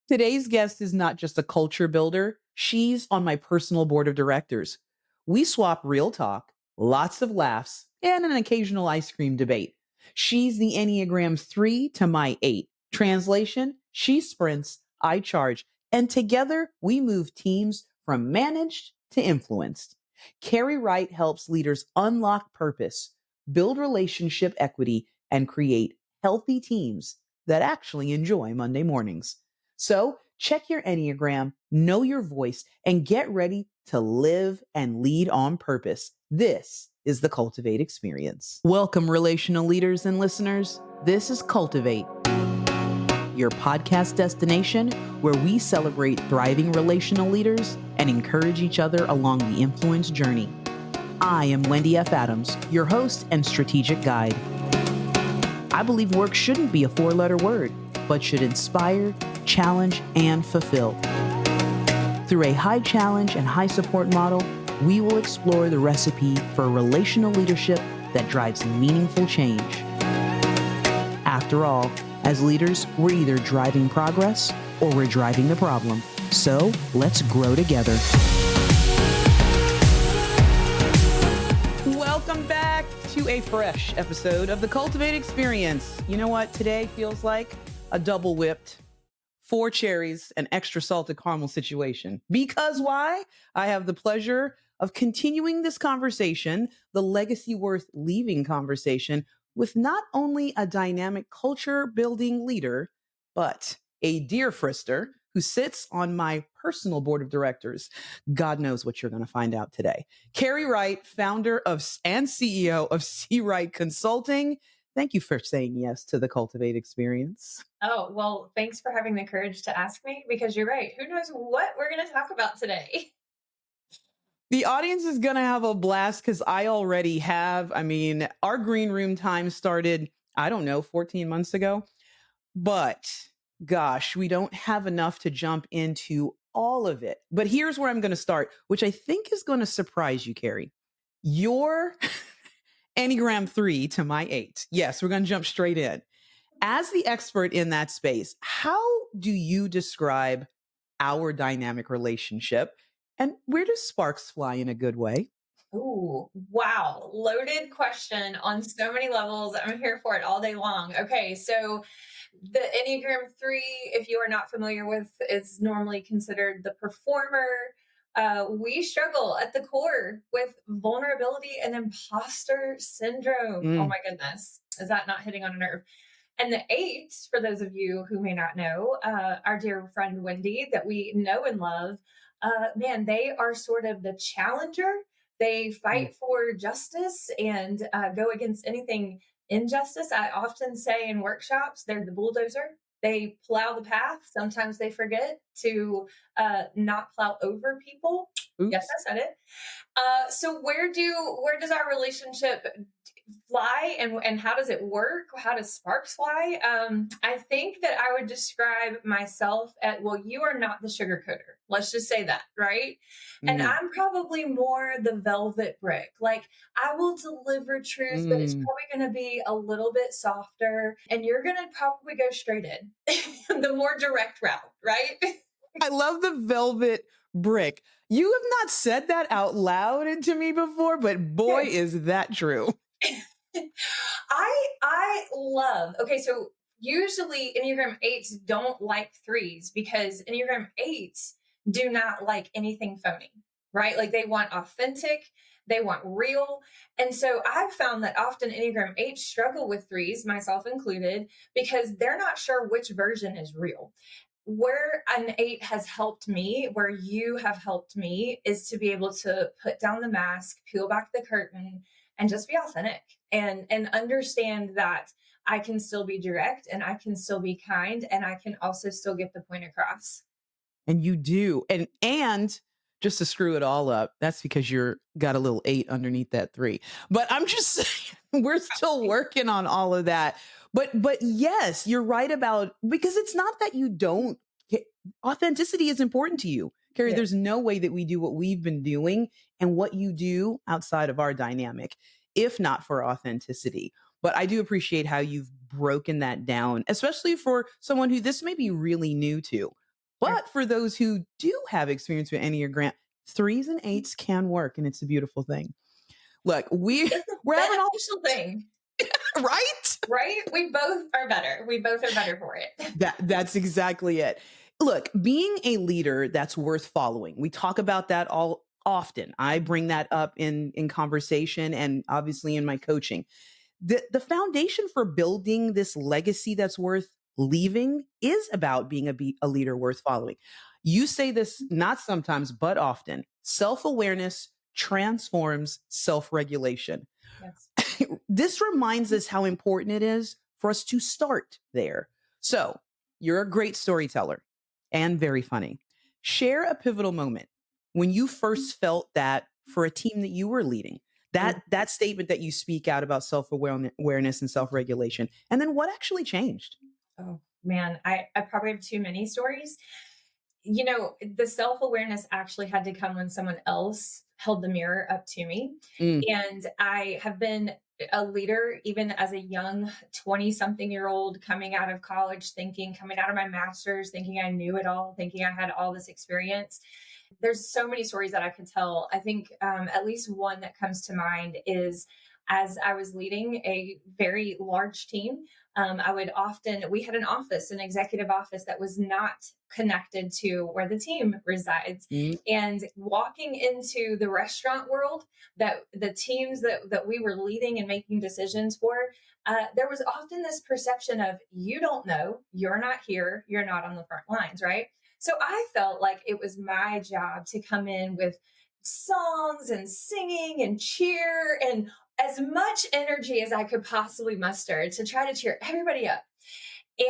Today's guest is not just a culture builder, she's on my personal board of directors. We swap real talk, lots of laughs, and an occasional ice cream debate. She's the Enneagram 3 to my 8. Translation, she sprints, I charge, and together we move teams from managed to influenced. Carrie Wright helps leaders unlock purpose, build relationship equity, and create healthy teams that actually enjoy Monday mornings. So check your Enneagram, know your voice, and get ready to live and lead on purpose. This is the Cultivate Experience. Welcome, relational leaders and listeners. This is Cultivate, your podcast destination where we celebrate thriving relational leaders and encourage each other along the influence journey. I am Wendy F. Adams, your host and strategic guide. I believe work shouldn't be a four-letter word, but should inspire, challenge, and fulfill. Through a high challenge and high support model, we will explore the recipe for relational leadership that drives meaningful change. After all, as leaders, we're either driving progress or we're driving the problem. So let's grow together. Welcome back to a fresh episode of the Cultivate Experience. You know what today feels like? A double whipped, 4 cherries, and extra salted caramel situation. Because why? I have the pleasure of continuing this conversation, the legacy worth leaving conversation, with not only a dynamic culture building leader, but a dear frister who sits on my personal board of directors. God knows what you're going to find out today. Carrie Wright, founder of and CEO of C. Wright Consulting. Thank you for saying yes to the Cultivate Experience. Oh, well, thanks for having the courage to ask me, because you're right. Who knows what we're going to talk about today? The audience is going to have a blast because I already have. I mean, our green room time started, 14 months ago. But gosh, we don't have enough to jump into all of it. But here's where I'm going to start, which I think is going to surprise you, Carrie. Your Enneagram 3 to my 8. Yes, we're going to jump straight in. As the expert in that space, how do you describe our dynamic relationship? And where do sparks fly in a good way? Ooh, wow. Loaded question on so many levels. I'm here for it all day long. Okay, so the Enneagram 3, if you are not familiar with, is normally considered the performer. We struggle at the core with vulnerability and imposter syndrome. Oh my goodness. Is that not hitting on a nerve? And the 8, for those of you who may not know, our dear friend Wendy, that we know and love, man, they are sort of the challenger. They fight for justice and go against anything injustice. I often say in workshops, they're the bulldozer. They plow the path. Sometimes they forget to not plow over people. Oops. Yes, I said it. So where does our relationship fly, and how does it work? How does sparks fly? I think that I would describe myself at, well, you are not the sugarcoater. Let's just say that, right? And I'm probably more the velvet brick. Like, I will deliver truth, but it's probably going to be a little bit softer, and you're going to probably go straight in the more direct route, right? I love the velvet brick. You have not said that out loud to me before, but boy, is that true. I love, okay, so usually Enneagram 8s don't like 3s because Enneagram 8s do not like anything phony, right? Like, they want authentic, they want real. And so I've found that often Enneagram 8s struggle with 3s, myself included, because they're not sure which version is real. Where an 8 has helped me, where you have helped me, is to be able to put down the mask, peel back the curtain, and just be authentic and understand that I can still be direct and I can still be kind and I can also still get the point across. And you do. And just to screw it all up, that's because you're got a little 8 underneath that 3. But I'm just saying, we're still working on all of that. But yes, you're right about, because it's not that you don't, authenticity is important to you. Carrie, Yeah. there's no way that we do what we've been doing and what you do outside of our dynamic, if not for authenticity. But I do appreciate how you've broken that down, especially for someone who this may be really new to. Yeah. But for those who do have experience with Enneagram, threes and eights can work, and it's a beautiful thing. Look, It's a we're having all beneficial thing, right. right? We both are better. We both are better for it. That's exactly it. Look, being a leader that's worth following. We talk about that all often. I bring that up in conversation and obviously in my coaching. The foundation for building this legacy that's worth leaving is about being a leader worth following. You say this not sometimes, but often. Self awareness transforms self regulation. Yes. This reminds us how important it is for us to start there. So, you're a great storyteller and very funny. Share a pivotal moment when you first felt that for a team that you were leading. That statement that you speak out about self-awareness and self-regulation. And then what actually changed? Oh man, I probably have too many stories. You know, the self awareness actually had to come when someone else held the mirror up to me. Mm, And I have been a leader even as a young 20 something year old coming out of college, thinking, coming out of my master's, thinking I knew it all, thinking I had all this experience. There's so many stories that I could tell. I think at least one that comes to mind is as I was leading a very large team. We had an office, an executive office that was not connected to where the team resides. mm, And walking into the restaurant world, that the teams that we were leading and making decisions for, there was often this perception of, you don't know, you're not here, you're not on the front lines, right? So I felt like it was my job to come in with songs and singing and cheer and as much energy as I could possibly muster to try to cheer everybody up.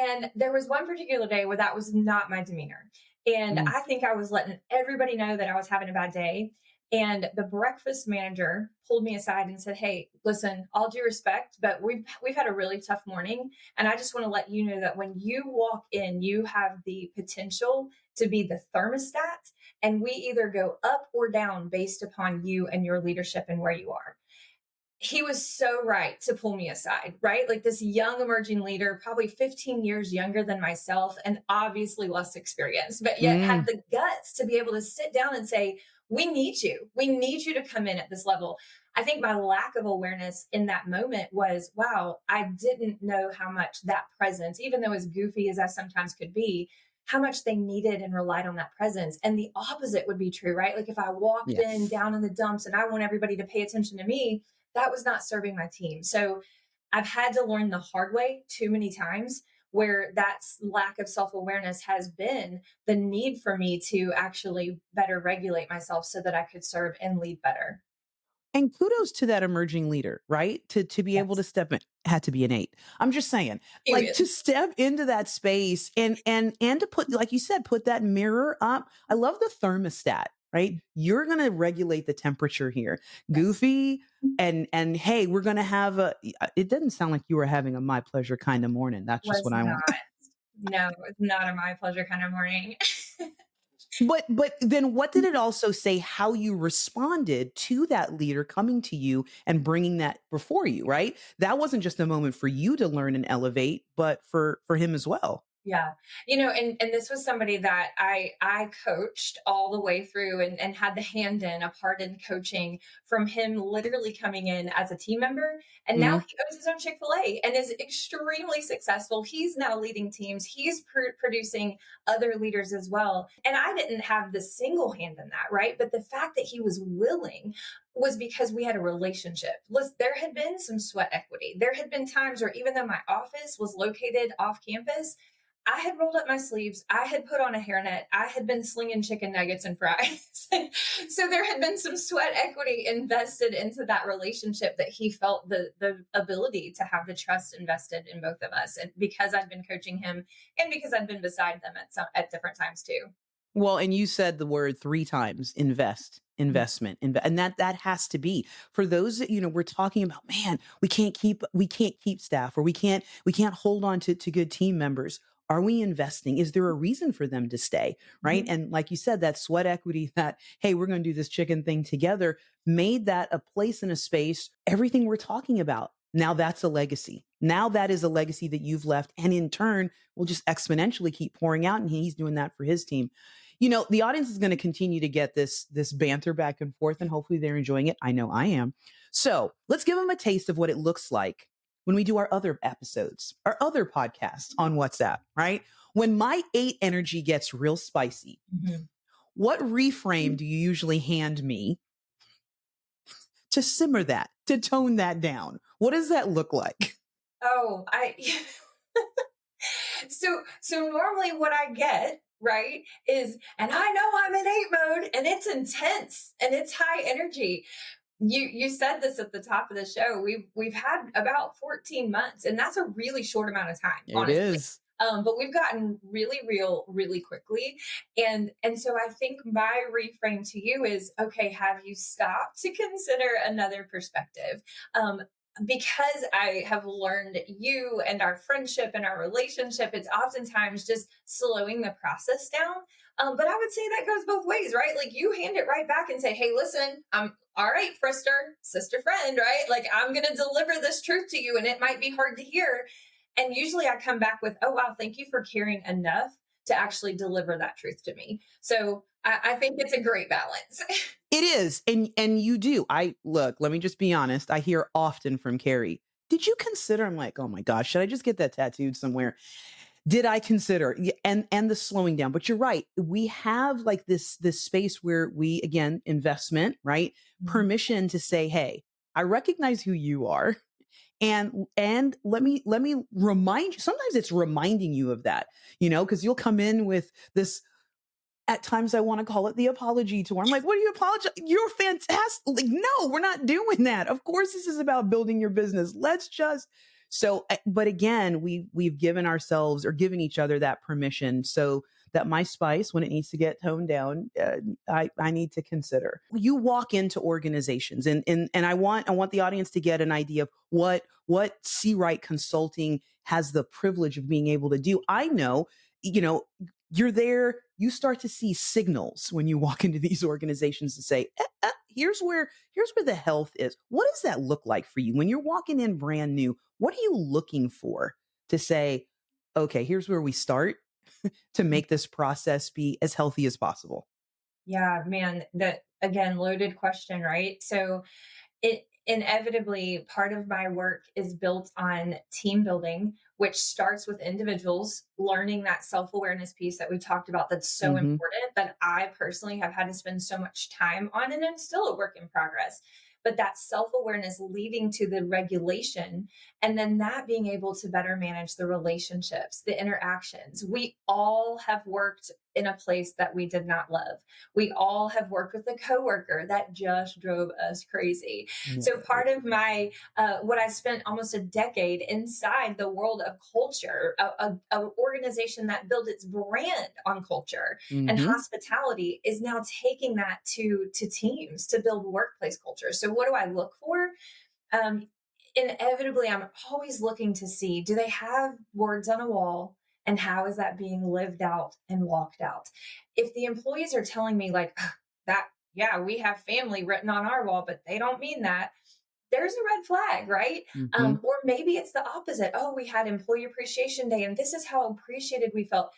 And there was one particular day where that was not my demeanor. And mm. I think I was letting everybody know that I was having a bad day. And the breakfast manager pulled me aside and said, "Hey, listen, all due respect, but we've had a really tough morning. And I just want to let you know that when you walk in, you have the potential to be the thermostat. And we either go up or down based upon you and your leadership and where you are." He was so right to pull me aside, right? Like this young emerging leader, probably 15 years younger than myself and obviously less experienced, but yet had Mm. the guts to be able to sit down and say, "We need you. We need you to come in at this level." I think my lack of awareness in that moment was, wow, I didn't know how much that presence, even though as goofy as I sometimes could be, how much they needed and relied on that presence. And the opposite would be true, right? Like if I walked in Yes. down in the dumps and I want everybody to pay attention to me, that was not serving my team. So I've had to learn the hard way too many times where that lack of self awareness has been the need for me to actually better regulate myself so that I could serve and lead better. And kudos to that emerging leader, right? To be able to Yes. step in, had to be an 8. I'm just saying, like to Period. step into that space and to put, like you said, put that mirror up. I love the thermostat, right? You're gonna regulate the temperature here. Yes. Goofy and hey, we're gonna have it doesn't sound like you were having a my pleasure kind of morning. That's just Was what I want. not. No, it's not a my pleasure kind of morning. But then what did it also say how you responded to that leader coming to you and bringing that before you, right? That wasn't just a moment for you to learn and elevate, but for him as well. Yeah. You know, and this was somebody that I coached all the way through and had the hand in a part in coaching from him literally coming in as a team member. And now Mhm. he owns his own Chick-fil-A and is extremely successful. He's now leading teams. He's producing other leaders as well. And I didn't have the single hand in that, right? But the fact that he was willing was because we had a relationship. There had been some sweat equity. There had been times where even though my office was located off campus, I had rolled up my sleeves. I had put on a hairnet. I had been slinging chicken nuggets and fries. So there had been some sweat equity invested into that relationship that he felt the ability to have the trust invested in both of us. And because I'd been coaching him and because I'd been beside them at different times too. Well, and you said the word 3 times, investment, and that has to be for those that, we're talking about, man, we can't keep staff or we can't hold on to good team members. Are we investing? Is there a reason for them to stay? Right. Mhm. And like you said, that sweat equity that, hey, we're going to do this chicken thing together made that a place and a space, everything we're talking about. Now that's a legacy. Now that is a legacy that you've left, and in turn will just exponentially keep pouring out. And he's doing that for his team. The audience is going to continue to get this banter back and forth, and hopefully they're enjoying it. I know I am. So let's give them a taste of what it looks like when we do our other episodes, our other podcasts on WhatsApp, right? When my 8 energy gets real spicy, what reframe do you usually hand me to simmer that, to tone that down? What does that look like? Oh, I so normally what I get, right, is, and I know I'm in 8 mode and it's intense and it's high energy. You said this at the top of the show. We've had about 14 months, and that's a really short amount of time, It honestly. is. But we've gotten really real really quickly. And so I think my reframe to you is, okay, have you stopped to consider another perspective? Because I have learned you and our friendship and our relationship, it's oftentimes just slowing the process down. But I would say that goes both ways, right? Like you hand it right back and say, hey, listen, I'm all right, sister friend, right? Like I'm going to deliver this truth to you and it might be hard to hear. And usually I come back with, oh, wow, thank you for caring enough to actually deliver that truth to me. So I think it's a great balance. It is. And you do. Let me just be honest. I hear often from Carrie, did you consider? I'm like, oh my gosh, should I just get that tattooed somewhere? Did I consider? And the slowing down? But you're right. We have like this space where we, again, investment, right? Permission to say, hey, I recognize who you are. And let me remind you. Sometimes it's reminding you of that, because you'll come in with this. At times I want to call it the apology tour. I'm like, what are you apologize? You're fantastic. Like, no, we're not doing that. Of course, this is about building your business. But again, we've given ourselves or given each other that permission so that my spice, when it needs to get toned down, I need to consider. You walk into organizations and I want the audience to get an idea of what C. Wright Consulting has the privilege of being able to do. I know, you're there, you start to see signals when you walk into these organizations to say, here's where the health is. What does that look like for you when you're walking in brand new? What are you looking for to say, okay, here's where we start to make this process be as healthy as possible? Yeah, man, that again, loaded question, right? So it inevitably part of my work is built on team building, which starts with individuals learning that self-awareness piece that we talked about that's so Hmm. important, that I personally have had to spend so much time on, and I'm still a work in progress. But that self-awareness leading to the regulation, and then that being able to better manage the relationships, the interactions. We all have worked in a place that we did not love. We all have worked with a coworker that just drove us crazy. So part of my what I spent almost a decade inside the world of culture, a organization that built its brand on culture and Hmm. hospitality, is now taking that to teams to build workplace culture. So what do I look for? Um, Inevitably, I'm always looking to see, do they have words on a wall, and how is that being lived out and walked out? If the employees are telling me like that, yeah, we have family written on our wall, but they don't mean that, there's a red flag, right? Hmm. Or maybe it's the opposite. Oh, we had Employee Appreciation Day, and this is how appreciated we felt.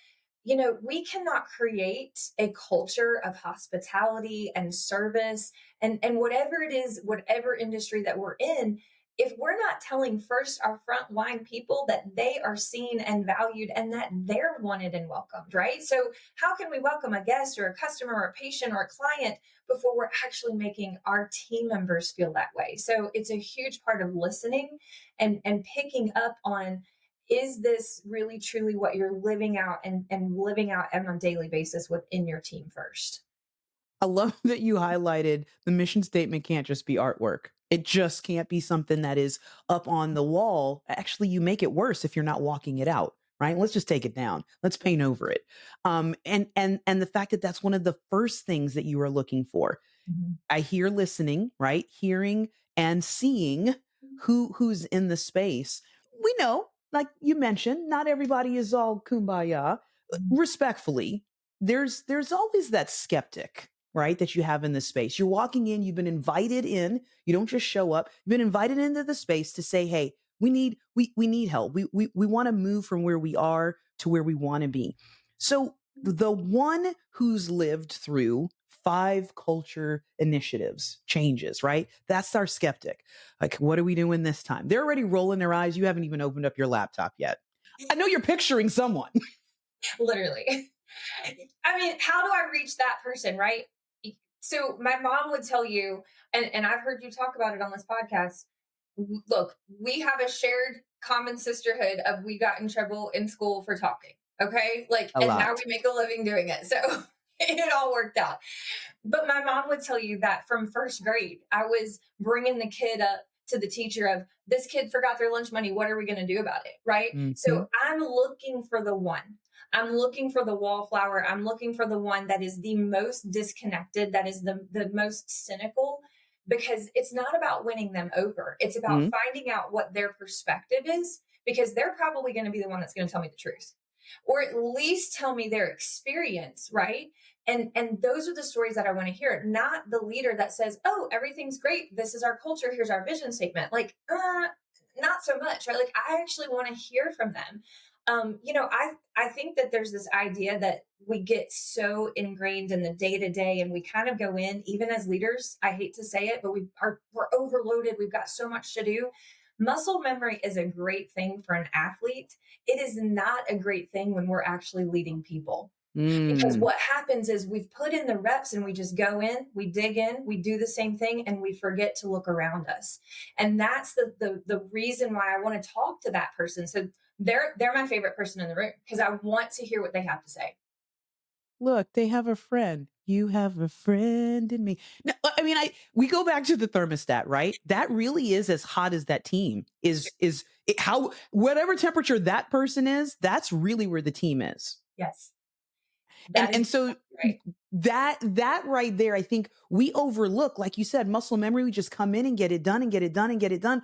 We cannot create a culture of hospitality and service and whatever it is, whatever industry that we're in, if we're not telling first our frontline people that they are seen and valued and that they're wanted and welcomed, right? So, how can we welcome a guest or a customer or a patient or a client before we're actually making our team members feel that way? So, it's a huge part of listening and picking up on, is this really truly what you're living out and living out on a daily basis within your team first? I love that you highlighted the mission statement can't just be artwork. It just can't be something that is up on the wall. Actually, you make it worse if you're not walking it out, right? Let's just take it down. Let's paint over it. And the fact that that's one of the first things that you are looking for. Mhm. I hear listening, right? Hearing and seeing who's in the space. We know, like you mentioned, not everybody is all kumbaya. Mhm. Respectfully, there's always that skeptic, right, that you have in this space. You're walking in, you've been invited in. You don't just show up. You've been invited into the space to say, hey, we need help. We want to move from where we are to where we want to be. So the one who's lived through 5 culture initiatives changes, right? That's our skeptic. Like, what are we doing this time? They're already rolling their eyes. You haven't even opened up your laptop yet. I know you're picturing someone. Literally. I mean, how do I reach that person, right? So my mom would tell you, and I've heard you talk about it on this podcast. Look, we have a shared common sisterhood of we got in trouble in school for talking. Okay. Like, A and now lot. we make a living doing it. So it all worked out. But my mom would tell you that from first grade, I was bringing the kid up to the teacher of this kid forgot their lunch money. What are we going to do about it? Right. Mhm. So I'm looking for the one. I'm looking for the wallflower. I'm looking for the one that is the most disconnected, that is the most cynical, because it's not about winning them over. It's about Mhm. finding out what their perspective is, because they're probably going to be the one that's going to tell me the truth, or at least tell me their experience, right? And those are the stories that I want to hear, not the leader that says, oh, everything's great, this is our culture, here's our vision statement. Like, not so much, right? Like, I actually want to hear from them. I think that there's this idea that we get so ingrained in the day to day, and we kind of go in, even as leaders, I hate to say it, but we're overloaded, we've got so much to do. Muscle memory is a great thing for an athlete. It is not a great thing when we're actually leading people, because Mm. what happens is we've put in the reps and we just go in, we dig in, we do the same thing, and we forget to look around us. And that's the reason why I want to talk to that person. So they're my favorite person in the room, because I want to hear what they have to say. Look, they have a friend. You have a friend in me. No, I mean, we go back to the thermostat, right? That really is as hot as that team is it, how whatever temperature that person is, that's really where the team is. Yes, And that is and so exactly right. that right there, I think we overlook, like you said, muscle memory. We just come in and get it done and get it done and get it done.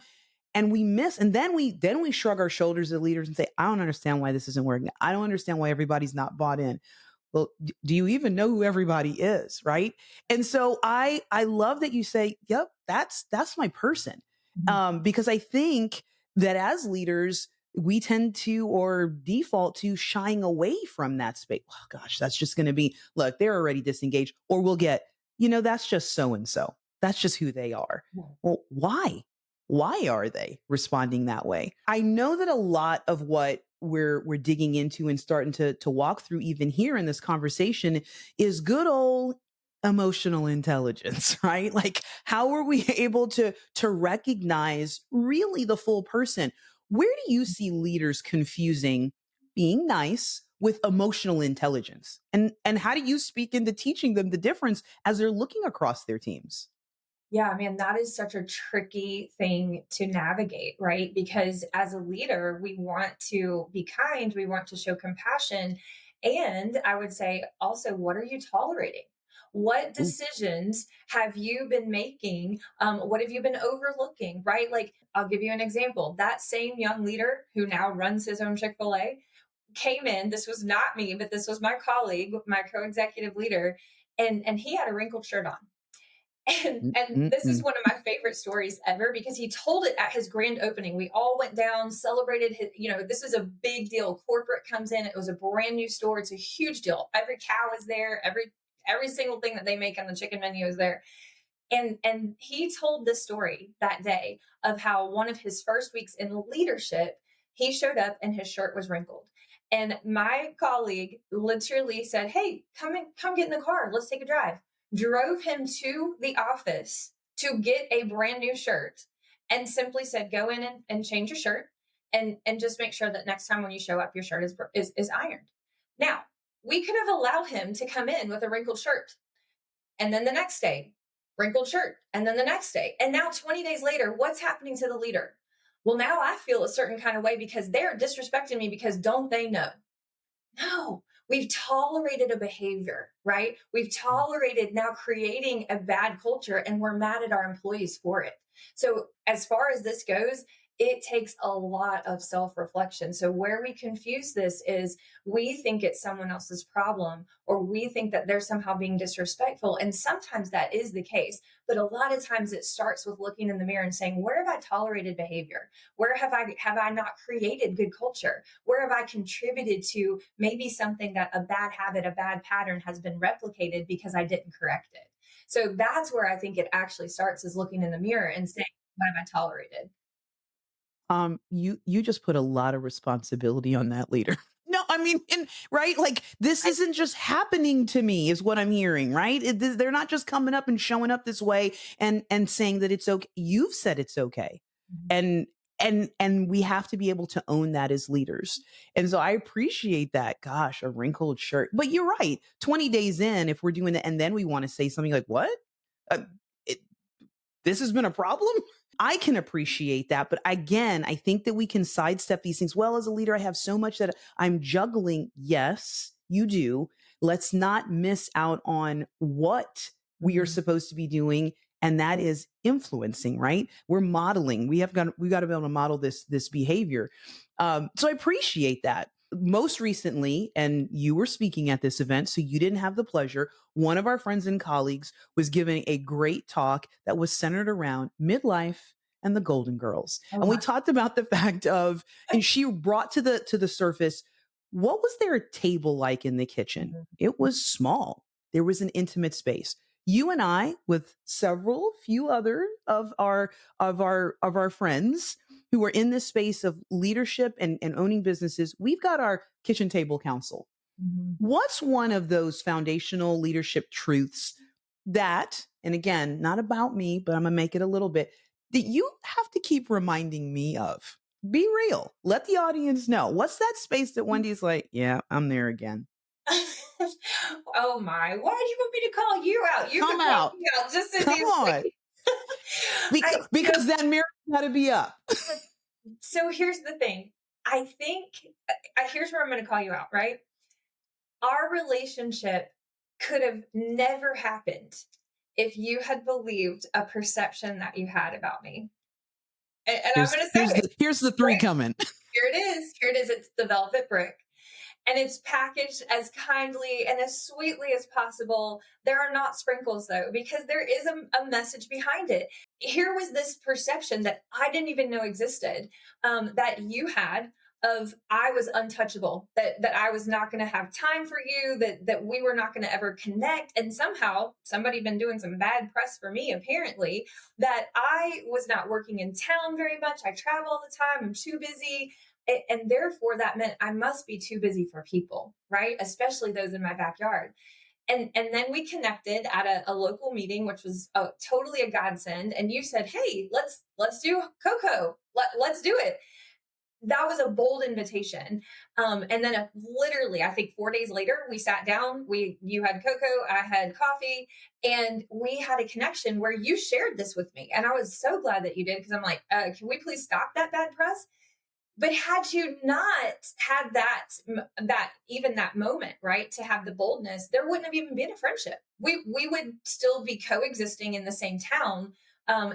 And we miss, and then we shrug our shoulders as leaders and say, I don't understand why this isn't working. I don't understand why everybody's not bought in. Well, do you even know who everybody is, right? And so I love that you say, yep, that's my person. Mhm. Because I think that as leaders, we tend to, or default to, shying away from that space. Oh gosh, that's just going to be, look, they're already disengaged. Or we'll get, that's just so and so, that's just who they are. Well, why are they responding that way? I know that a lot of what we're digging into and starting to walk through even here in this conversation is good old emotional intelligence, right? Like, how are we able to recognize really the full person? Where do you see leaders confusing being nice with emotional intelligence? And how do you speak into teaching them the difference as they're looking across their teams? Yeah, man, that is such a tricky thing to navigate, right? Because as a leader, we want to be kind, we want to show compassion. And I would say also, what are you tolerating? What Ooh. decisions have you been making? What have you been overlooking, right? Like, I'll give you an example. That same young leader who now runs his own Chick fil A came in. This was not me, but this was my colleague, my co executive leader. And he had a wrinkled shirt on, and this is Mm-mm-mm. one of my favorite stories ever, because he told it at his grand opening. We all went down, celebrated his, this is a big deal. Corporate comes in. It was a brand new store. It's a huge deal. Every cow is there. Every single thing that they make on the chicken menu is there. And he told this story that day of how one of his first weeks in leadership, he showed up and his shirt was wrinkled. And my colleague literally said, hey, come get in the car, let's take a drive. Drove him to the office to get a brand new shirt, and simply said, go in and change your shirt, and just make sure that next time when you show up, your shirt is ironed. Now, we could have allowed him to come in with a wrinkled shirt, and then the next day, wrinkled shirt. And then the next day. And now 20 days later, what's happening to the leader? Well, now I feel a certain kind of way because they're disrespecting me, because don't they know? No, we've tolerated a behavior, right? We've tolerated now creating a bad culture, and we're mad at our employees for it. So, as far as this goes, it takes a lot of self reflection. So, where we confuse this is we think it's someone else's problem, or we think that they're somehow being disrespectful. And sometimes that is the case. But a lot of times it starts with looking in the mirror and saying, where have I tolerated behavior? Where have I not created good culture? Where have I contributed to maybe something that a bad habit, a bad pattern has been replicated because I didn't correct it? So that's where I think it actually starts, is looking in the mirror and saying, what have I tolerated? You just put a lot of responsibility on that leader. No, I mean, right? Like this I, isn't just happening to me, is what I'm hearing, right? They're not just coming up and showing up this way and saying that it's okay. You've said it's okay, Mhm. and and we have to be able to own that as leaders. And so I appreciate that. Gosh, a wrinkled shirt, but you're right. 20 days in, if we're doing that, and then we want to say something like, "What? Uh, it, this has been a problem." I can appreciate that. But again, I think that we can sidestep these things. Well, as a leader, I have so much that I'm juggling. Yes, you do. Let's not miss out on what we are Mhm. supposed to be doing. And that is influencing, right? We're modeling. We got to be able to model this behavior. So I appreciate that. Most recently, and you were speaking at this event, so you didn't have the pleasure. One of our friends and colleagues was giving a great talk that was centered around midlife and the Golden Girls. Oh And we my. talked about the fact of, and she brought to the surface, what was their table like in the kitchen? Mhm. It was small. There was an intimate space. You and I, with several few other of our friends who are in this space of leadership and owning businesses, we've got our kitchen table council. Mhm. What's one of those foundational leadership truths that, and again, not about me, but I'm going to make it a little bit, that you have to keep reminding me of? Be real. Let the audience know. What's that space that Wendy's like, yeah, I'm there again? Oh my, why do you want me to call you out? You Come could call out. me out just as Come on. easily. Because that mirror got to be up. So here's the thing. I think here's where I'm going to call you out, right? Our relationship could have never happened if you had believed a perception that you had about me. And I'm going to say it, Here's the three right? coming. Here it is. Here it is. It's the velvet brick. And it's packaged as kindly and as sweetly as possible. There are not sprinkles, though, because there is a message behind it. Here was this perception that I didn't even know existed, that you had, of I was untouchable, that I was not going to have time for you, that we were not going to ever connect. And somehow somebody been doing some bad press for me, apparently, that I was not working in town very much. I travel all the time. I'm too busy, and therefore that meant I must be too busy for people, right? Especially those in my backyard. And then we connected at a local meeting, which was totally a godsend. And you said, "Hey, let's do Coco. Let's do it." That was a bold invitation. And then literally, I think 4 days later, we sat down. You had cocoa, I had coffee, and we had a connection where you shared this with me. And I was so glad that you did, because I'm like, can we please stop that bad press? But had you not had that moment, right, to have the boldness, there wouldn't have even been a friendship. We would still be coexisting in the same town,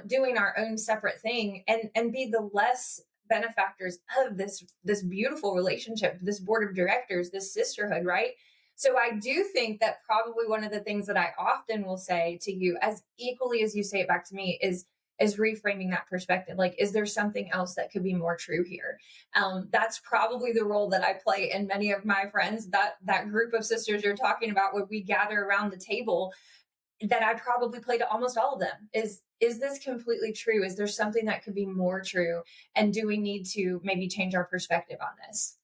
doing our own separate thing, and be the less benefactors of this beautiful relationship, this board of directors, this sisterhood, right? So I do think that probably one of the things that I often will say to you, as equally as you say it back to me, is reframing that perspective. Like, is there something else that could be more true here? That's probably the role that I play in many of my friends, that group of sisters you're talking about, where we gather around the table, that I probably play to almost all of them. Is this completely true? Is there something that could be more true? And do we need to maybe change our perspective on this?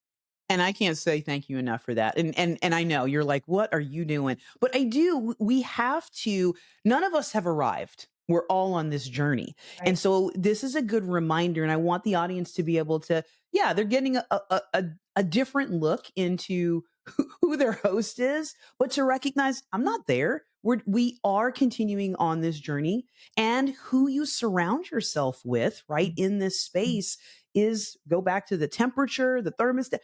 And I can't say thank you enough for that. And I know you're like, what are you doing? But I do. We have to. None of us have arrived. We're all on this journey, and Right. so this is a good reminder. And I want the audience to be able to. Yeah, they're getting a different look into who their host is, but to recognize I'm not there. We are continuing on this journey, and who you surround yourself with, right, in this space is go back to the temperature, the thermostat.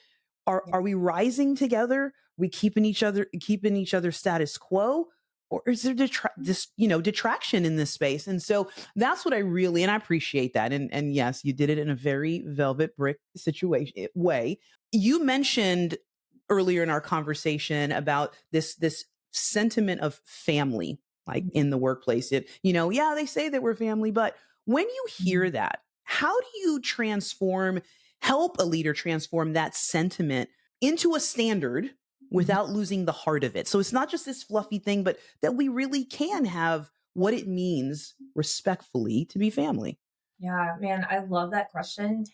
Yeah. Are we rising together? We keeping each other status quo? or is there detraction in this space? And so that's what and I appreciate that. And yes, you did it in a very velvet brick way. You mentioned earlier in our conversation about this sentiment of family, like Mhm. in the workplace. Yeah, they say that we're family, but when you hear Mhm. that, how do you help a leader transform that sentiment into a standard Mhm. without losing the heart of it? So it's not just this fluffy thing, but that we really can have what it means respectfully to be family. Yeah, man, I love that question.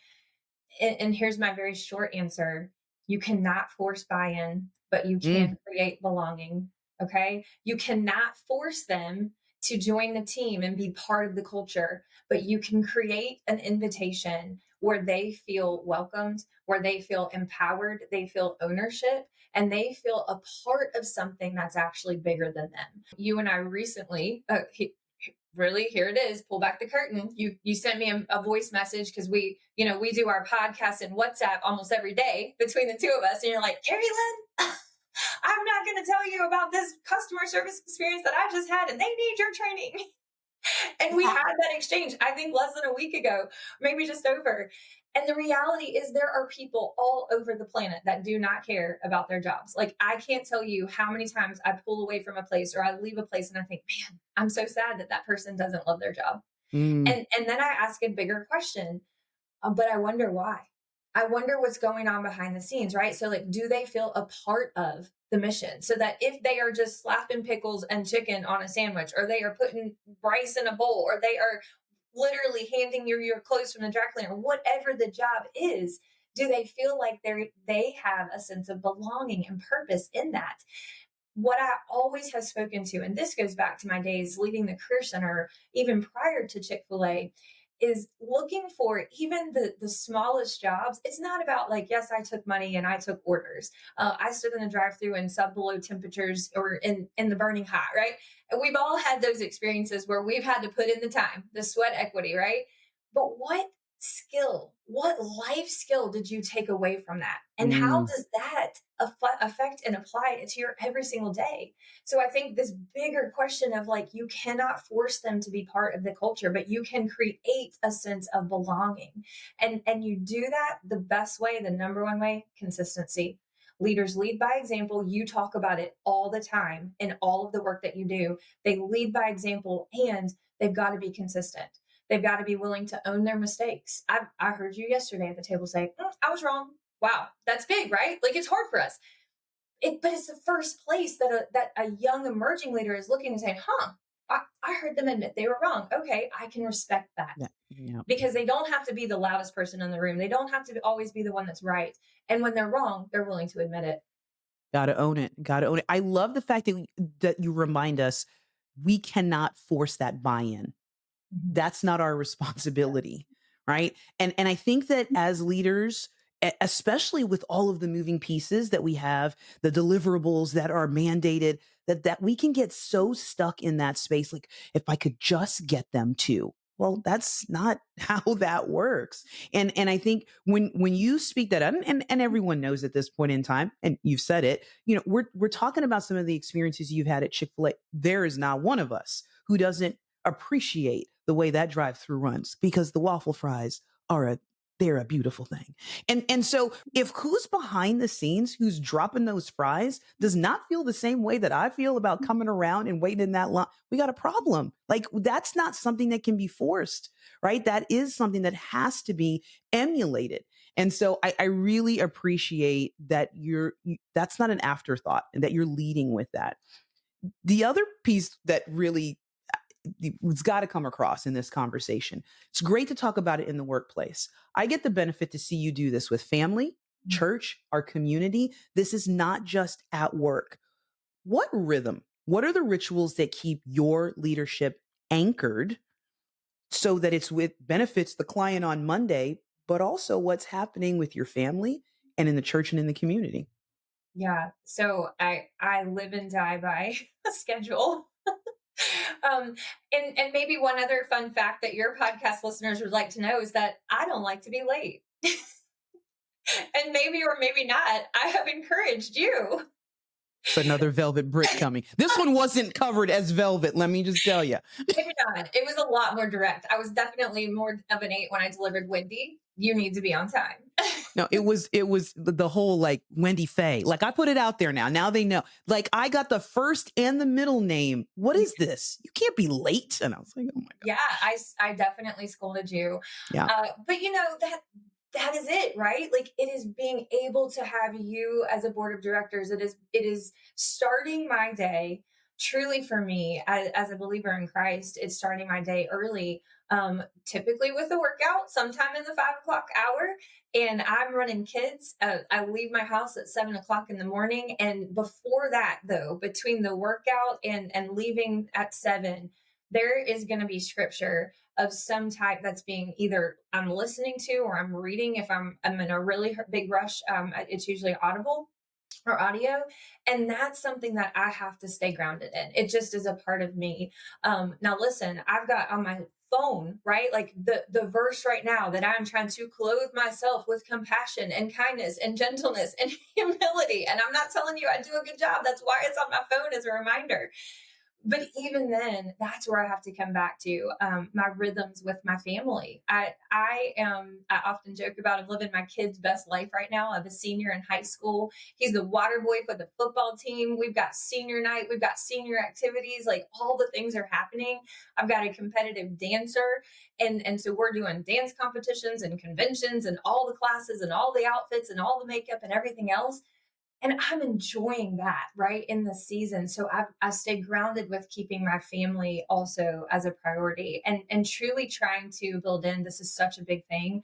And here's my very short answer. You cannot force buy-in, but you Mm, can create belonging. Okay. You cannot force them to join the team and be part of the culture, but you can create an invitation where they feel welcomed, where they feel empowered, they feel ownership, and they feel a part of something that's actually bigger than them. You and I recently, really, here it is, pull back the curtain. You sent me a voice message because we do our podcast and WhatsApp almost every day between the two of us, and you're like, Carrie Lynn, I'm not going to tell you about this customer service experience that I just had, and they need your training. And we had that exchange, I think, less than a week ago, maybe just over. And the reality is, there are people all over the planet that do not care about their jobs. Like, I can't tell you how many times I pull away from a place or I leave a place and I think, man, I'm so sad that that person doesn't love their job. mm, And then I ask a bigger question, but I wonder why. I wonder what's going on behind the scenes, right? So, like, do they feel a part of the mission? So that if they are just slapping pickles and chicken on a sandwich, or they are putting rice in a bowl, or they are literally handing you your clothes from the dry cleaner, whatever the job is, do they feel like they have a sense of belonging and purpose in that? What I always have spoken to, and this goes back to my days leading the career center, even prior to Chick-fil-A, is looking for even the smallest jobs. It's not about like, yes, I took money and I took orders. I stood in the drive-through in sub below temperatures or in the burning hot, right? And we've all had those experiences where we've had to put in the time, the sweat equity, right? But what life skill did you take away from that? And how mm, does that affect and apply it to your every single day? So I think this bigger question of like, you cannot force them to be part of the culture, but you can create a sense of belonging. And you do that the best way, the number one way, consistency. Leaders lead by example. You talk about it all the time in all of the work that you do. They lead by example, and they've got to be consistent. They've got to be willing to own their mistakes. I heard you yesterday at the table say, I was wrong. Wow, that's big, right? Like, it's hard for us. But it's the first place that a young emerging leader is looking and saying, I heard them admit they were wrong. Okay, I can respect that, yeah, yeah. because they don't have to be the loudest person in the room. They don't have to always be the one that's right. And when they're wrong, they're willing to admit it. Gotta own it. Gotta own it. I love the fact that you remind us we cannot force that buy-in. Mhm. That's not our responsibility, right? And I think that as leaders, especially with all of the moving pieces that we have, the deliverables that are mandated, that we can get so stuck in that space. Like, if I could just get them to. Well, that's not how that works. And I think when you speak that out, and everyone knows at this point in time, and you've said it, we're talking about some of the experiences you've had at Chick-fil-A. There is not one of us who doesn't appreciate the way that drive through runs, because the waffle fries they're a beautiful thing. And so if who's behind the scenes, who's dropping those fries, does not feel the same way that I feel about coming around and waiting in that line, we got a problem. Like, that's not something that can be forced, right? That is something that has to be emulated. And so I really appreciate that that's not an afterthought, and that you're leading with that. The other piece that really it's got to come across in this conversation. It's great to talk about it in the workplace. I get the benefit to see you do this with family, church, our community. This is not just at work. What are the rituals that keep your leadership anchored so that it's with benefits the client on Monday, but also what's happening with your family and in the church and in the community? Yeah. So I live and die by a schedule. um, and maybe one other fun fact that your podcast listeners would like to know is that I don't like to be late. And maybe or maybe not, I have encouraged you It's another velvet brick coming. This one wasn't covered as velvet, let me just tell you. Maybe not. It was a lot more direct. I was definitely more of an 8 when I delivered Wendy. You need to be on time. No, it was the whole like Wendy Faye. Like I put it out there now. Now they know. Like I got the first and the middle name. What is this? You can't be late. And I was like, oh my Yeah, gosh. I definitely scolded you. Yeah. But that is it, right? Like it is being able to have you as a board of directors. It is starting my day truly for me as a believer in Christ. It's starting my day early, typically with a workout, sometime in the 5 o'clock hour. And I'm running kids. I leave my house at 7 o'clock in the morning. And before that, though, between the workout and leaving at 7, there is going to be scripture of some type that's being either I'm listening to or I'm reading. If I'm in a really big rush, it's usually audible or audio, and that's something that I have to stay grounded in. It just is a part of me. Now, listen, I've got on my phone, right, like the verse right now that I'm trying to clothe myself with compassion and kindness and gentleness and humility. And I'm not telling you I do a good job. That's why it's on my phone as a reminder. But even then, that's where I have to come back to my rhythms with my family. I often joke about I'm living my kid's best life right now. I'm a senior in high school. He's the water boy for the football team. We've got senior night. We've got senior activities. Like all the things are happening. I've got a competitive dancer. And so we're doing dance competitions and conventions and all the classes and all the outfits and all the makeup and everything else, and I'm enjoying that right in the season. So I stay grounded with keeping my family also as a priority, and truly trying to build in. This is such a big thing.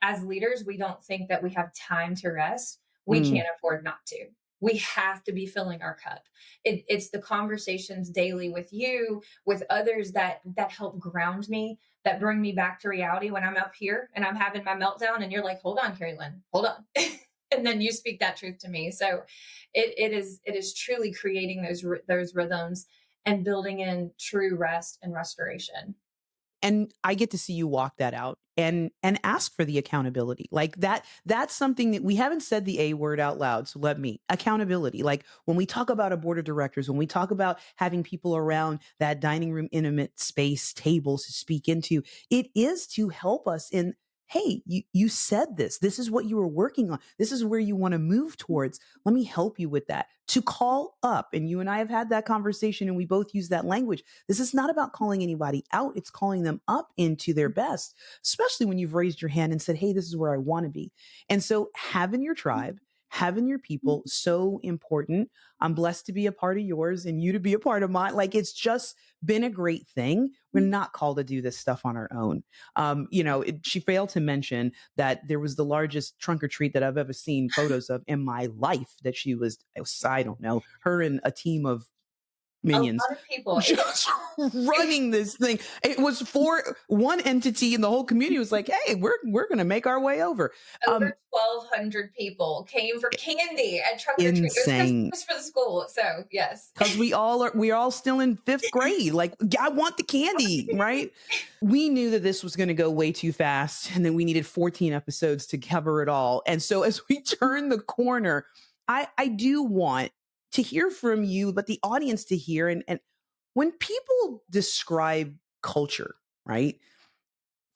As leaders, we don't think that we have time to rest. We Mm. can't afford not to. We have to be filling our cup. It's the conversations daily with you, with others that help ground me, that bring me back to reality when I'm up here and I'm having my meltdown, and you're like, "Hold on, Carrie Lynn, hold on," and then you speak that truth to me. So it is truly creating those rhythms and building in true rest and restoration. And I get to see you walk that out and ask for the accountability. Like that's something that we haven't said the A word out loud. So let me accountability. Like when we talk about a board of directors, when we talk about having people around that dining room intimate space tables to speak into, it is to help us in, hey, you said this. This is what you were working on. This is where you want to move towards. Let me help you with that. To call up. And you and I have had that conversation and we both use that language. This is not about calling anybody out. It's calling them up into their best, especially when you've raised your hand and said, hey, this is where I want to be. And so having your tribe, having your people, so important. I'm blessed to be a part of yours and you to be a part of mine. Like it's just been a great thing. We're not called to do this stuff on our own. She failed to mention that there was the largest trunk or treat that I've ever seen photos of in my life that I don't know, her and a team of A minions lot of people. just running this thing. It was for one entity and the whole community was like, hey, we're going to make our way over. Over Um, 1,200 people came for candy at Trunk or Treat. It insane. was for the school. So, yes. Cause we're all still in fifth grade. Like, I want the candy, right? We knew that this was going to go way too fast and then we needed 14 episodes to cover it all. And so as we turn the corner, I do want to hear from you, but the audience to hear. And when people describe culture, right?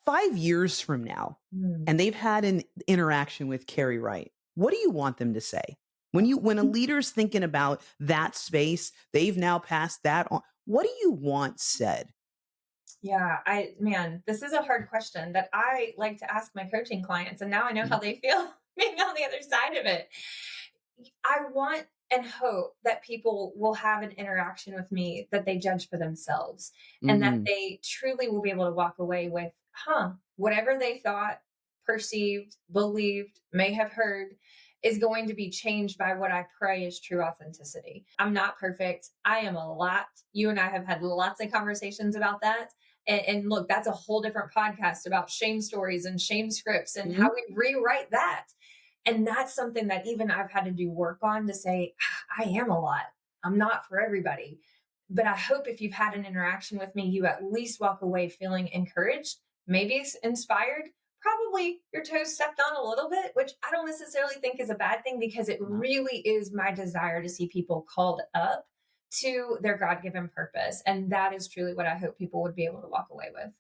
5 years from now, Mm. and they've had an interaction with Carrie Wright, what do you want them to say? When a leader's thinking about that space, they've now passed that on. What do you want said? Yeah, man, this is a hard question that I like to ask my coaching clients. And now I know how they feel being on the other side of it. I want and hope that people will have an interaction with me that they judge for themselves, and that Mm-hmm. they truly will be able to walk away with, whatever they thought, perceived, believed, may have heard is going to be changed by what I pray is true authenticity. I'm not perfect. I am a lot. You and I have had lots of conversations about that. And look, that's a whole different podcast about shame stories and shame scripts and how we rewrite that. And that's something that even I've had to do work on to say, I am a lot. I'm not for everybody. But I hope if you've had an interaction with me, you at least walk away feeling encouraged, maybe inspired, probably your toes stepped on a little bit, which I don't necessarily think is a bad thing because it No. really is my desire to see people called up to their God given purpose. And that is truly what I hope people would be able to walk away with.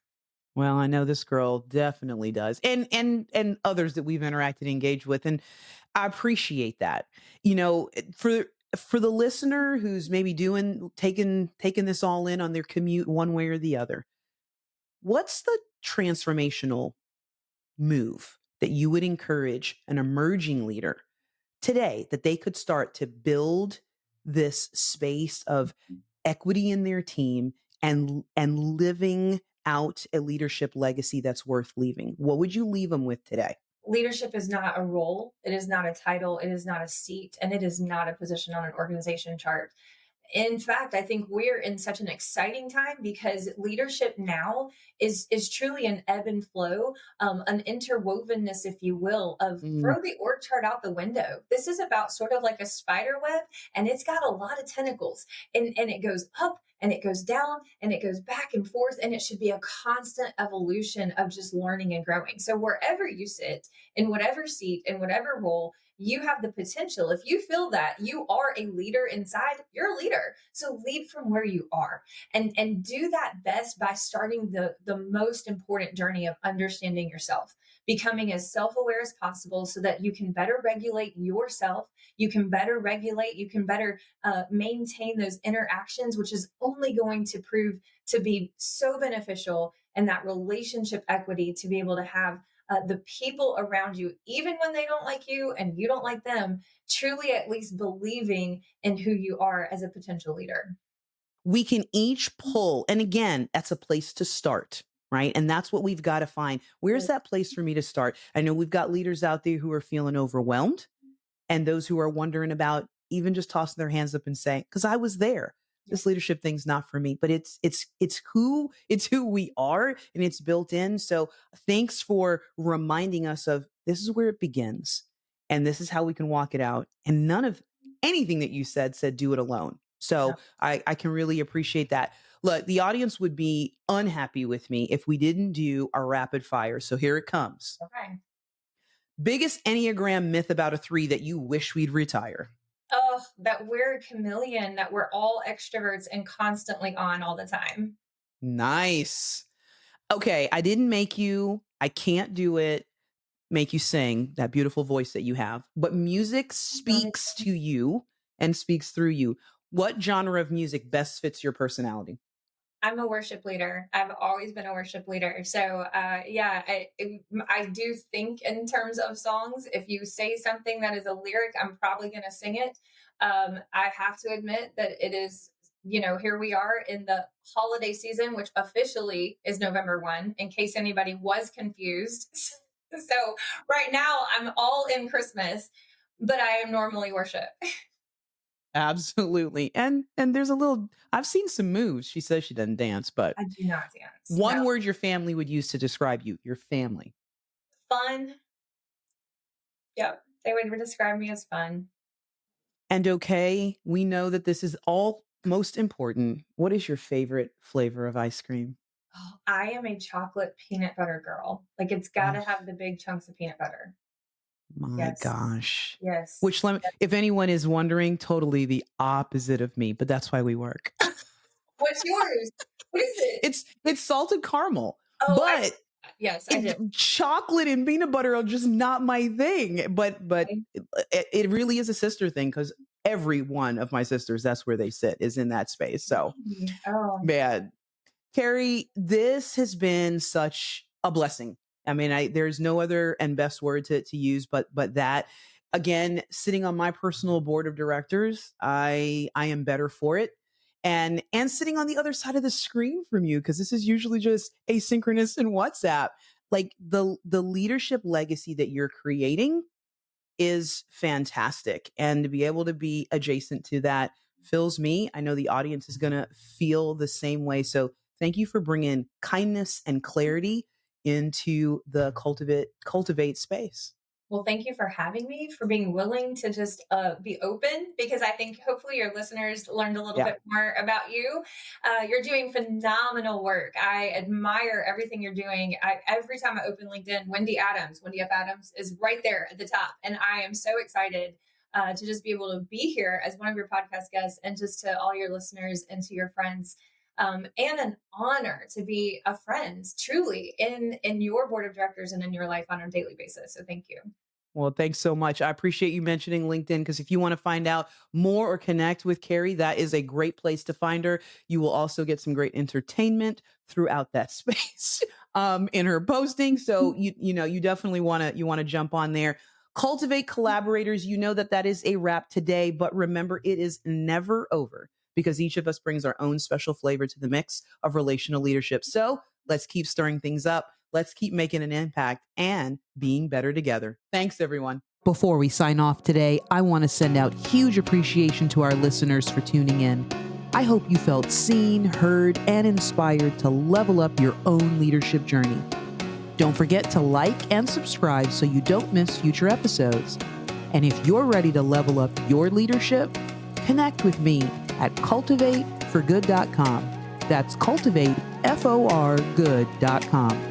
Well, I know this girl definitely does. And others that we've interacted and engaged with. And I appreciate that. For the listener who's maybe taking this all in on their commute one way or the other, what's the transformational move that you would encourage an emerging leader today that they could start to build this space of equity in their team and living out a leadership legacy that's worth leaving? What would you leave them with today? Leadership is not a role, it is not a title, it is not a seat, and it is not a position on an organization chart. In fact, I think we're in such an exciting time because leadership now is truly an ebb and flow, an interwovenness, if you will, of Mm, throw the org chart out the window. This is about sort of like a spider web, and it's got a lot of tentacles, and it goes up and it goes down and it goes back and forth, and it should be a constant evolution of just learning and growing. So wherever you sit, in whatever seat, in whatever role, you have the potential. If you feel that you are a leader inside, you're a leader. So lead from where you are, and do that best by starting the most important journey of understanding yourself, becoming as self-aware as possible so that you can better regulate yourself, you can better maintain those interactions, which is only going to prove to be so beneficial, and that relationship equity to be able to have the people around you, even when they don't like you and you don't like them, truly at least believing in who you are as a potential leader. we can each pull, and again, that's a place to start, right? And that's what we've got to find. Where's Yes. that place for me to start? I know we've got leaders out there who are feeling overwhelmed, and those who are wondering about even just tossing their hands up and saying, because I was there, Yeah. this leadership thing's not for me. But it's who we are, and it's built in. So thanks for reminding us of this is where it begins, and this is how we can walk it out. And none of anything that you said do it alone. No. So I can really appreciate that. Look, the audience would be unhappy with me if we didn't do our rapid fire. So here it comes. Okay. Biggest Enneagram myth about a three that you wish we'd retire. Oh, that we're a chameleon, that we're all extroverts and constantly on all the time. Nice. Okay, I didn't make you, I can't do it, make you sing that beautiful voice that you have, but music speaks to you and speaks through you. What genre of music best fits your personality? I'm a worship leader. I've always been a worship leader. So, yeah, I do think in terms of songs. If you say something that is a lyric, I'm probably going to sing it. I have to admit that it is, here we are in the holiday season, which officially is November 1, in case anybody was confused. So, right now, I'm all in Christmas, but I am normally worship. Absolutely. And there's a little I've seen some moves. She says she doesn't dance, but I do not dance. No. one word your family would use to describe you, your family. Fun. Yep. They would describe me as fun. And okay, we know that this is all most important. What is your favorite flavor of ice cream? Oh, I am a chocolate peanut butter girl. Like, it's gotta Oh have the big chunks of peanut butter. my Yes, gosh. yes. Which if anyone is wondering, totally the opposite of me, but that's why we work. What's yours? What is it? It's salted caramel, Oh, but yes, I do. chocolate and peanut butter are just not my thing. But Okay. it really is a sister thing because every one of my sisters, that's where they sit, is in that space. So Really? Oh, man, Carrie, this has been such a blessing. I mean, there's no other and best word to use but that. Again, sitting on my personal board of directors, I am better for it. And sitting on the other side of the screen from you, because this is usually just asynchronous in WhatsApp. Like the leadership legacy that you're creating is fantastic. And to be able to be adjacent to that fills me. I know the audience is going to feel the same way. So thank you for bringing kindness and clarity into the cultivate space. Well, thank you for having me, for being willing to just be open, because I think hopefully your listeners learned a little Yeah. bit more about you. You're doing phenomenal work. I admire everything you're doing. Every time I open LinkedIn, Wendy F. Adams is right there at the top. And I am so excited to just be able to be here as one of your podcast guests, and just to all your listeners and to your friends. And an honor to be a friend, truly, in your board of directors and in your life on a daily basis. So thank you. Well, thanks so much. I appreciate you mentioning LinkedIn, because if you want to find out more or connect with Carrie, that is a great place to find her. You will also get some great entertainment throughout that space in her posting. So you definitely want to jump on there. Cultivate collaborators. You know that is a wrap today, but remember, it is never over, because each of us brings our own special flavor to the mix of relational leadership. So let's keep stirring things up. Let's keep making an impact and being better together. Thanks, everyone. Before we sign off today, I want to send out huge appreciation to our listeners for tuning in. I hope you felt seen, heard, and inspired to level up your own leadership journey. Don't forget to like and subscribe so you don't miss future episodes. And if you're ready to level up your leadership, connect with me at cultivateforgood.com. That's cultivateforgood.com.